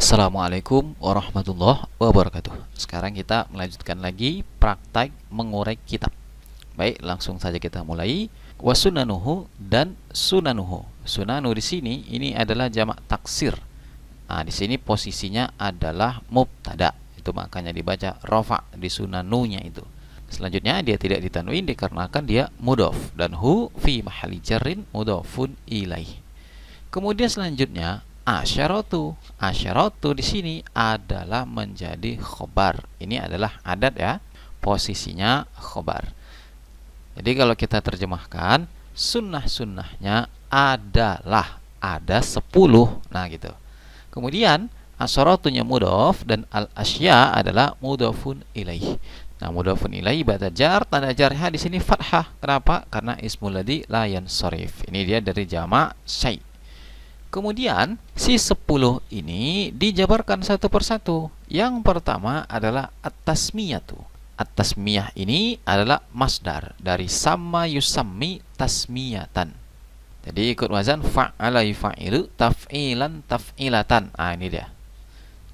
Assalamualaikum warahmatullahi wabarakatuh. Sekarang kita melanjutkan lagi praktek mengurai kitab. Baik, langsung saja kita mulai. Wasunanuhu dan sunanuhu. Sunanu di sini ini adalah jamak taksir. Nah, di sini posisinya adalah mubtada. Itu makanya dibaca rafa di sunanunya itu. Selanjutnya dia tidak ditanwin dikarenakan dia mudhof dan hu fi mahalli jarrin mudhofun ilaih. Kemudian selanjutnya asyaratu. Asyaratu di sini adalah menjadi khobar. Ini adalah adat ya. Posisinya khobar. Jadi kalau kita terjemahkan, sunnah-sunnahnya adalah ada 10. Nah gitu. Kemudian asyaratunya mudhof dan al-asya adalah mudhofun ilaih. Nah, mudhofun ilaih ba'da jar, tanda jarnya di sini fathah. Kenapa? Karena ismul ladzi la yansharif. Ini dia dari jamak syai'. Kemudian si 10 ini dijabarkan satu persatu. Yang pertama adalah at-tasmiyatu. At-tasmiyah ini adalah masdar dari sama yusammi tasmiyatan. Jadi ikut wazan fa'ala yufa'ilu taf'ilan taf'ilatan. Ah, ini dia.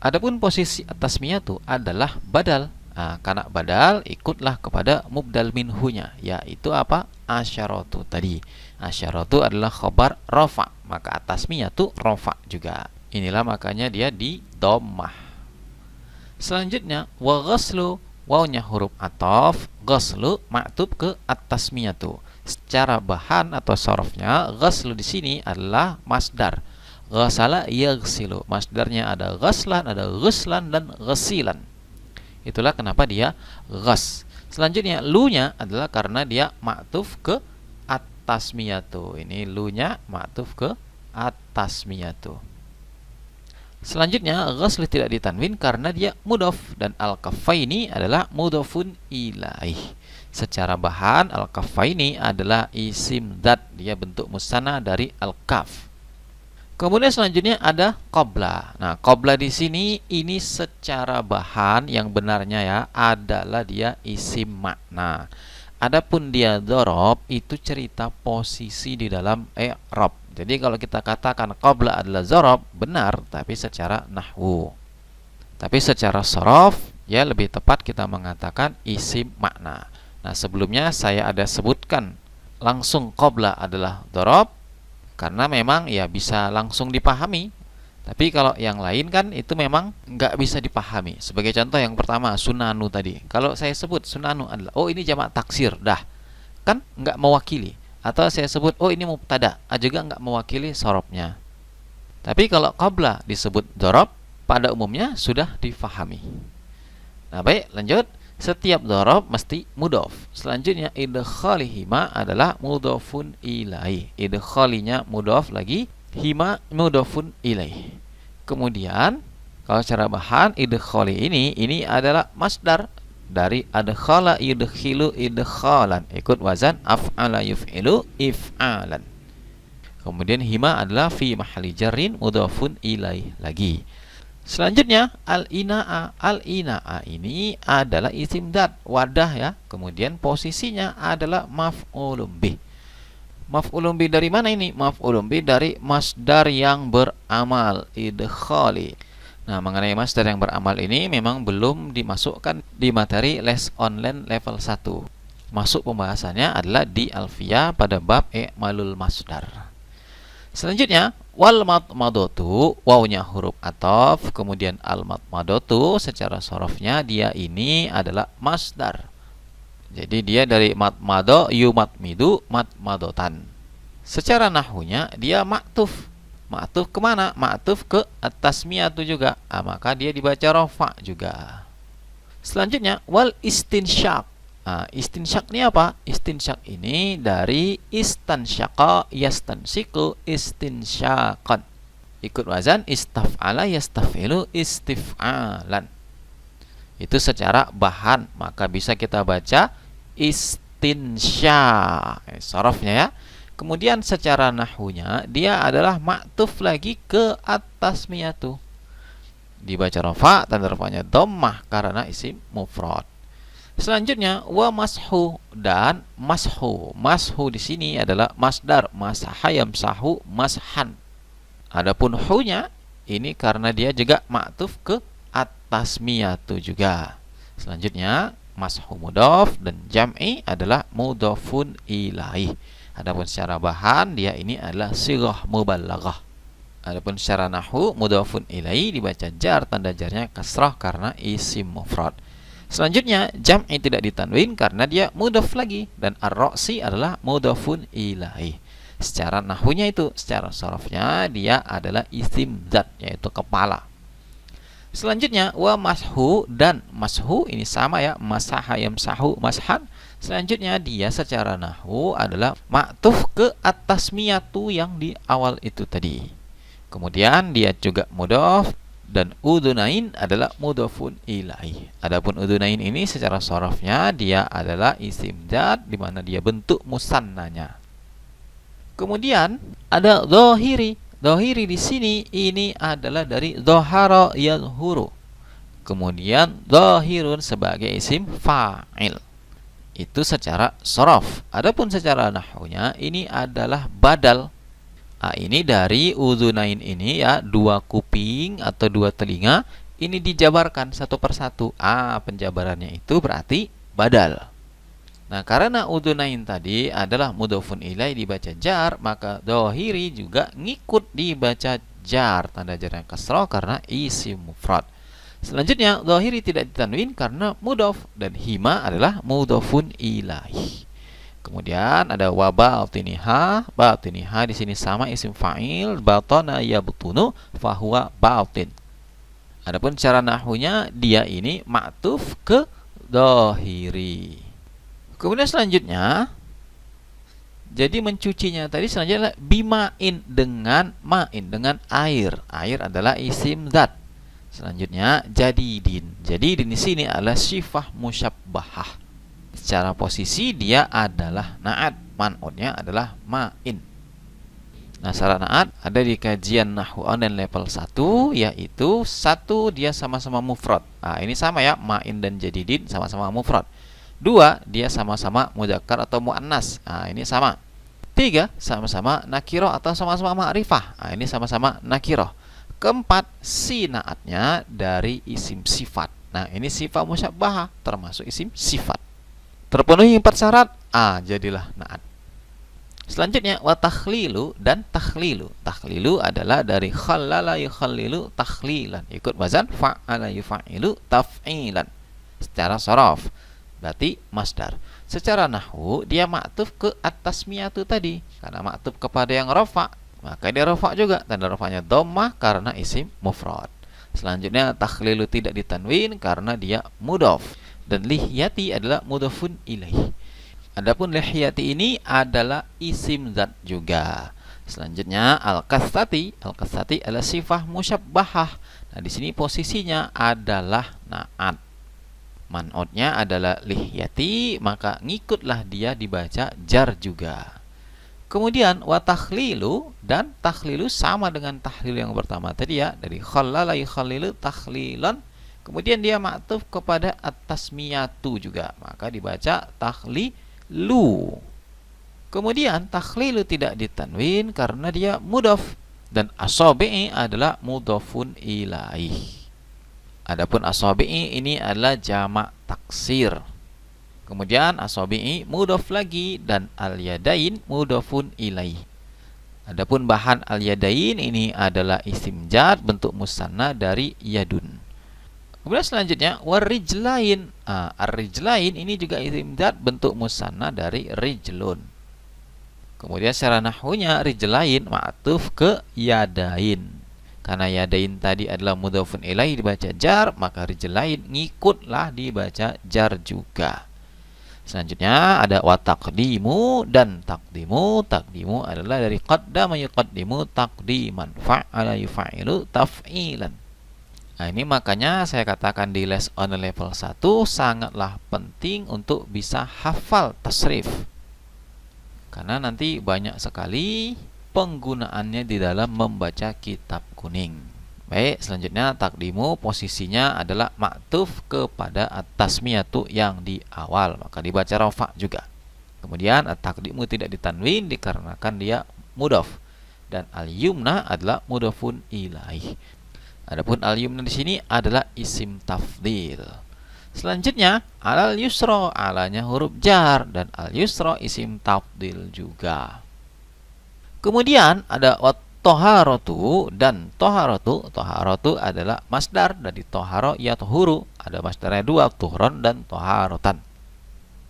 Adapun posisi at-tasmiyatu adalah badal. Karena badal ikutlah kepada mubdal minhunya, yaitu apa? Asyaratu tadi. Asyaratu adalah khabar rafa, maka atasmiyatu rafa juga. Inilah makanya dia di dhammah. Selanjutnya wa ghaslu, wawnya huruf ataf, ghaslu ma'tub ke atasmiyatu. Secara bahan atau sorofnya, ghaslu di sini adalah masdar. Ghasala yaghsilu. Masdarnya ada ghaslan, ada ghuslan dan ghasilan. Itulah kenapa dia ghas. Selanjutnya lu-nya adalah karena dia ma'tuf ke at-tasmiyatu. Ini lu-nya ma'tuf ke at-tasmiyatu. Selanjutnya ghasl tidak ditanwin karena dia mudhof dan al-kaffaini adalah mudhofun ilaih. Secara bahan al-kaffaini adalah isim dzat, dia bentuk musanna dari al-kaf. Kemudian selanjutnya ada qabla. Nah, qabla di sini ini secara bahan yang benarnya ya adalah dia isim makna. Adapun dia dzarab itu cerita posisi di dalam i'rab. Jadi kalau kita katakan qabla adalah dzarab benar tapi secara nahwu. Tapi secara sharaf ya lebih tepat kita mengatakan isim makna. Nah, sebelumnya saya ada sebutkan langsung qabla adalah dzarab karena memang ya bisa langsung dipahami. Tapi kalau yang lain kan itu memang nggak bisa dipahami. Sebagai contoh yang pertama sunanu tadi. Kalau saya sebut sunanu adalah oh ini jamak taksir, dah kan nggak mewakili. Atau saya sebut oh ini mubtada, juga nggak mewakili sorobnya. Tapi kalau qabla disebut dzarab pada umumnya sudah difahami. Nah baik, lanjut. Setiap dzarab mesti mudhof. Selanjutnya idkhalihima adalah mudhofun ilaih. Idkhalinya mudhof lagi, hima mudhofun ilaih. Kemudian kalau secara bahan idkhali ini adalah masdar dari adkhala yudkhilu idkhalan. Ikut wazan af'ala yuf'ilu if'alan. Kemudian hima adalah fi mahalli jarrin mudhofun ilaih lagi. Selanjutnya al-ina'a. Al-ina'a ini adalah isim dzat, wadah ya. Kemudian posisinya adalah maf'ulun bih. Maf'ulun bih dari mana ini? Maf'ulun bih dari masdar yang beramal, idkhali. Nah, mengenai masdar yang beramal ini memang belum dimasukkan di materi les online level 1. Masuk pembahasannya adalah di Alfiyah pada bab i'malul masdar. Selanjutnya wal matmadatu, wawnya huruf ataf, kemudian al matmadatu secara sorofnya dia ini adalah masdar. Jadi dia dari matmado yumatmidu matmadotan. Secara nahwunya dia ma'tuf. Ma'tuf kemana? Ma'tuf ke at-tasmiyatu juga. Maka dia dibaca rafa juga. Selanjutnya wal istinsyaq. Istinsyak ini apa? Istinsyak ini dari istansyaqa yastansiku istinsyakan. Ikut wazan istaf'ala yastafilu istif'alan. Itu secara bahan, maka bisa kita baca istinsya. Sorofnya ya. Kemudian secara nahwunya dia adalah ma'tuf lagi ke at-tasmiyatu. Dibaca rafa, tanda rafanya dhammah karena isim mufrad. Selanjutnya wa mashu dan mashu. Mashu di sini adalah masdar masaha yamsahu mashan. Adapun hu-nya ini karena dia juga ma'tuf ke at-tasmiyatu juga. Selanjutnya mashu mudhaf dan jam'i adalah mudhafun ilaih. Adapun secara bahan dia ini adalah sighah mubalaghah. Adapun secara nahwu mudhafun ilaih dibaca jar, tanda jarnya kasrah karena isim mufrad. Selanjutnya jam'i tidak ditanwin karena dia mudhaf lagi, dan ar-ra'si adalah mudhafun ilaih. Secara nahwunya itu, secara sharafnya dia adalah isim zat, yaitu kepala. Selanjutnya wa mashu, dan mashu ini sama ya, masaha yamsahu mashan. Selanjutnya dia secara nahwu adalah ma'tuf ke at-tasmiyatu yang di awal itu tadi. Kemudian dia juga mudhaf, dan udhunain adalah mudhafun ilaih. Adapun udhunain ini secara sharafnya dia adalah isim zat di mana dia bentuk musannanya. Kemudian ada dhahiri. Dhahiri di sini ini adalah dari dhahara yadhuru. Kemudian dhahirun sebagai isim fa'il. Itu secara sharaf. Adapun secara nahwunya ini adalah badal. Ini dari udhunain ini ya, dua kuping atau dua telinga, ini dijabarkan satu persatu. Penjabarannya itu berarti badal. Nah, karena udhunain tadi adalah mudhafun ilaih dibaca jar, maka dhahiri juga ngikut dibaca jar, tanda jarnya kasrah karena isim mufrad. Selanjutnya dhahiri tidak ditanwin karena mudhaf, dan hima adalah mudhafun ilaih. Kemudian ada wa batiniha. Batiniha di sini sama isim fa'il, batana yabtunu fahuwa batin. Adapun cara nahwunya dia ini ma'tuf ke dhahiri. Kemudian selanjutnya, jadi mencucinya tadi selanjutnya adalah bima'in, dengan ma'in, dengan air. Air adalah isim zat. Selanjutnya jadidin. Jadidin di sini adalah sifah musyabbahah. Secara posisi dia adalah na'at, man'utnya adalah ma'in. Nah, secara na'at ada di kajian nahwu online level 1, yaitu 1 dia sama-sama mufrad. Ini sama ya, ma'in dan jadidin sama-sama mufrad. 2 dia sama-sama mudzakkar atau muannas. Ini sama. 3 sama-sama nakirah atau sama-sama ma'rifah. Ini sama-sama nakirah. Keempat, si na'atnya dari isim sifat. Nah, ini sifat musyabbahah termasuk isim sifat. Terpenuhi 4 syarat, jadilah na'at. Selanjutnya wa takhlilu dan takhlilu. Takhlilu adalah dari khallala yukhallilu takhlilan, ikut wazan fa'ala yufa'ilu taf'ilan. Secara sharaf berarti masdar. Secara nahwu dia ma'tuf ke at-tasmiyatu tadi. Karena ma'tuf kepada yang rafa, maka dia rafa juga, tanda rafanya dhammah karena isim mufrad. Selanjutnya takhlilu tidak ditanwin karena dia mudhaf. Dan lihyati adalah mudhafun ilaih. Adapun lihyati ini adalah isim zat juga. Selanjutnya al-katsati. Al-katsati adalah sifah musyabbahah. Nah, di sini posisinya adalah na'at. Man'utnya adalah lihyati, maka ngikutlah dia dibaca jar juga. Kemudian wa takhlilu, dan takhlilu sama dengan tahlil yang pertama tadi ya, dari khallala yukhallilu takhlilan. Kemudian dia ma'tuf kepada at-tasmiyatu juga, maka dibaca takhlilu. Kemudian takhlilu tidak ditanwin karena dia mudhaf, dan asabi'i adalah mudhafun ilaih. Adapun asabi'i ini adalah jamak taksir. Kemudian asabi'i mudhaf lagi, dan al-yadain mudhafun ilaih. Adapun bahan al-yadain ini adalah isim zat bentuk musanna dari yadun. Kemudian selanjutnya warijlain. Ar-rijlain ini juga isim zat bentuk musanna dari rijlun. Kemudian secara nahwunya rijlain ma'tuf ke yadain. Karena yadain tadi adalah mudhafun ilaih dibaca jar, maka rijlain ngikutlah dibaca jar juga. Selanjutnya ada wa taqdimu dan taqdimu. Taqdimu adalah dari qaddama yuqaddimu taqdiman, fa'ala yufa'ilu taf'ilan. Ini makanya saya katakan di les on level 1 sangatlah penting untuk bisa hafal tasrif. Karena nanti banyak sekali penggunaannya di dalam membaca kitab kuning. Baik, selanjutnya takdimu posisinya adalah ma'tuf kepada at-tasmiyatu yang di awal, maka dibaca rafa juga. Kemudian at-takdimu tidak ditanwin dikarenakan dia mudhaf, dan al-yumna adalah mudhafun ilaih. Adapun al-yumna di sini adalah isim tafdhil. Selanjutnya alal yusra, alanya huruf jar dan al yusra isim tafdhil juga. Kemudian ada wat toharatu dan toharatu. Toharatu adalah masdar dari toharo yatohuru. Ada masdarnya dua, tuhron dan toharotan.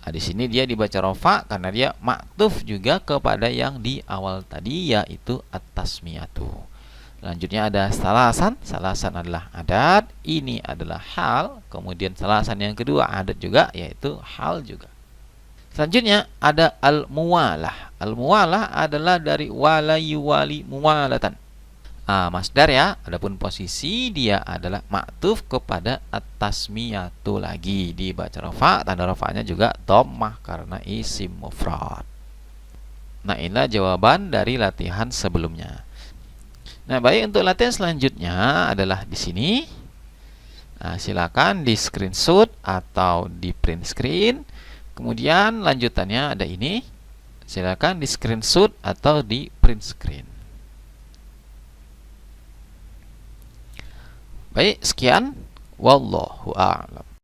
Nah, di sini dia dibaca rofa karena dia maktuf juga kepada yang di awal tadi, yaitu at-tasmiyatu. Selanjutnya ada salasan. Salasan adalah adat. Ini adalah hal. Kemudian salasan yang kedua adat juga, yaitu hal juga. Selanjutnya ada al-muwalah. Al-muwalah adalah dari wala yuwali muwalatan. Masdar ya. Adapun posisi dia adalah maktuf kepada at-tasmiyatu lagi. Dibaca rafa, tanda rafanya juga dhammah karena isim mufrad. Nah, inilah jawaban dari latihan sebelumnya. Nah, baik, untuk latihan selanjutnya adalah di sini. Nah, silakan di screenshot atau di print screen. Kemudian lanjutannya ada ini. Silakan di screenshot atau di print screen. Baik, sekian. Wallahu a'lam.